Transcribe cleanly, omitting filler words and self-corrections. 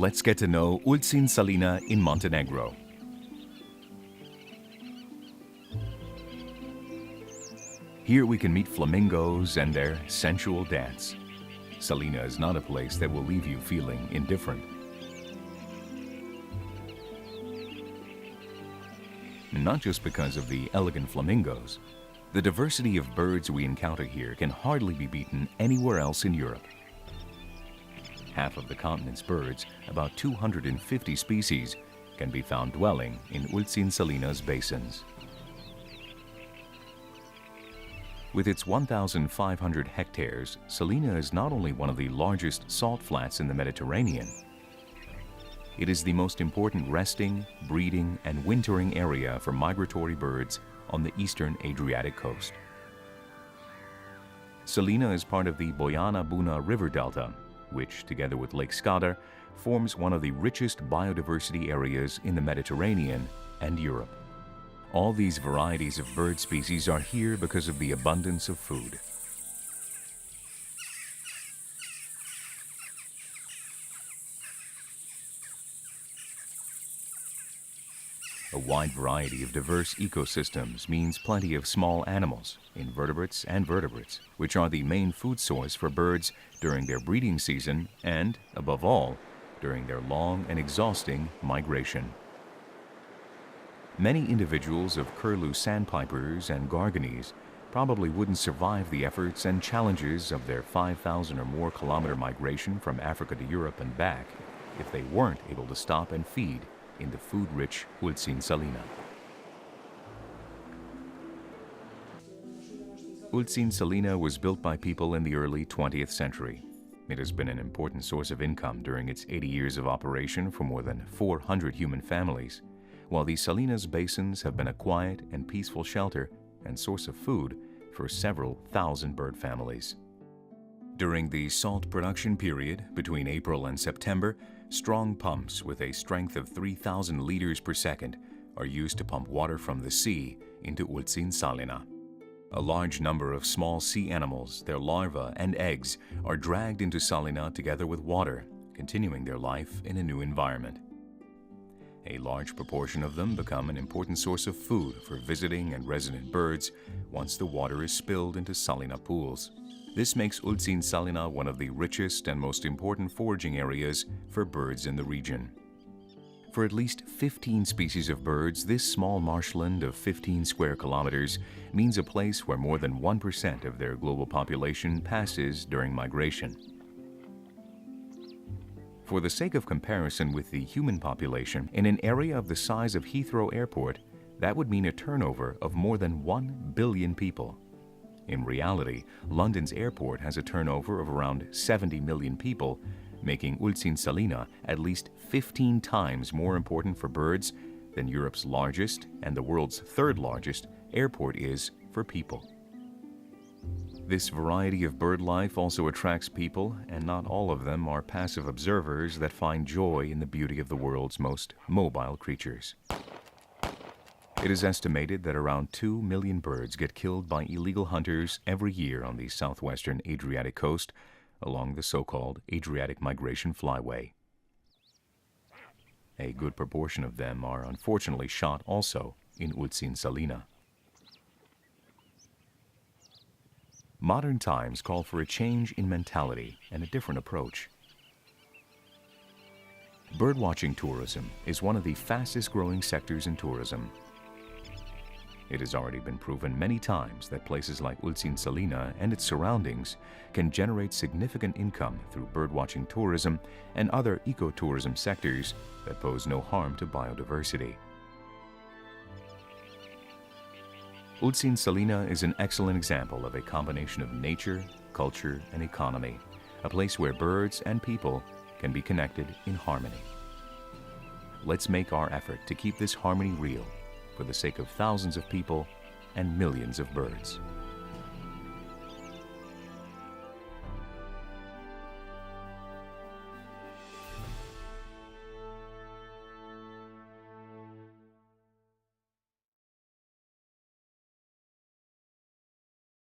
let's get to know Ulcinj Salina in Montenegro. Here we can meet flamingos and their sensual dance. Salina is not a place that will leave you feeling indifferent. Not just because of the elegant flamingos. The diversity of birds we encounter here can hardly be beaten anywhere else in Europe. Half of the continent's birds, about 250 species, can be found dwelling in Ulcinj Salina's basins. With its 1,500 hectares, Salina is not only one of the largest salt flats in the Mediterranean, it is the most important resting, breeding, and wintering area for migratory birds on the eastern Adriatic coast. Salina is part of the Bojana-Buna river delta, which, together with Lake Skadar, forms one of the richest biodiversity areas in the Mediterranean and Europe. All these varieties of bird species are here because of the abundance of food. A wide variety of diverse ecosystems means plenty of small animals, invertebrates and vertebrates, which are the main food source for birds during their breeding season and, above all, during their long and exhausting migration. Many individuals of curlew sandpipers and garganys probably wouldn't survive the efforts and challenges of their 5,000 or more kilometer migration from Africa to Europe and back if they weren't able to stop and feed in the food-rich Ulcinj Salina. Ulcinj Salina was built by people in the early 20th century. It has been an important source of income during its 80 years of operation for more than 400 human families, while the Salina's basins have been a quiet and peaceful shelter and source of food for several thousand bird families. During the salt production period between April and September, strong pumps with a strength of 3,000 liters per second are used to pump water from the sea into Ulcinj Salina. A large number of small sea animals, their larvae and eggs, are dragged into Salina together with water, continuing their life in a new environment. A large proportion of them become an important source of food for visiting and resident birds once the water is spilled into Salina pools. This makes Ulcinj Salina one of the richest and most important foraging areas for birds in the region. For at least 15 species of birds, this small marshland of 15 square kilometers means a place where more than 1% of their global population passes during migration. For the sake of comparison with the human population, in an area of the size of Heathrow Airport, that would mean a turnover of more than 1 billion people. In reality, London's airport has a turnover of around 70 million people, making Ulcinj Salina at least 15 times more important for birds than Europe's largest and the world's third largest airport is for people. This variety of bird life also attracts people, and not all of them are passive observers that find joy in the beauty of the world's most mobile creatures. It is estimated that around 2 million birds get killed by illegal hunters every year on the southwestern Adriatic coast along the so-called Adriatic Migration Flyway. A good proportion of them are unfortunately shot also in Ulcinj Salina. Modern times call for a change in mentality and a different approach. Birdwatching tourism is one of the fastest-growing sectors in tourism. It has already been proven many times that places like Ulcinj Salina and its surroundings can generate significant income through birdwatching tourism and other ecotourism sectors that pose no harm to biodiversity. Ulcinj Salina is an excellent example of a combination of nature, culture, and economy, a place where birds and people can be connected in harmony. Let's make our effort to keep this harmony real, for the sake of thousands of people and millions of birds.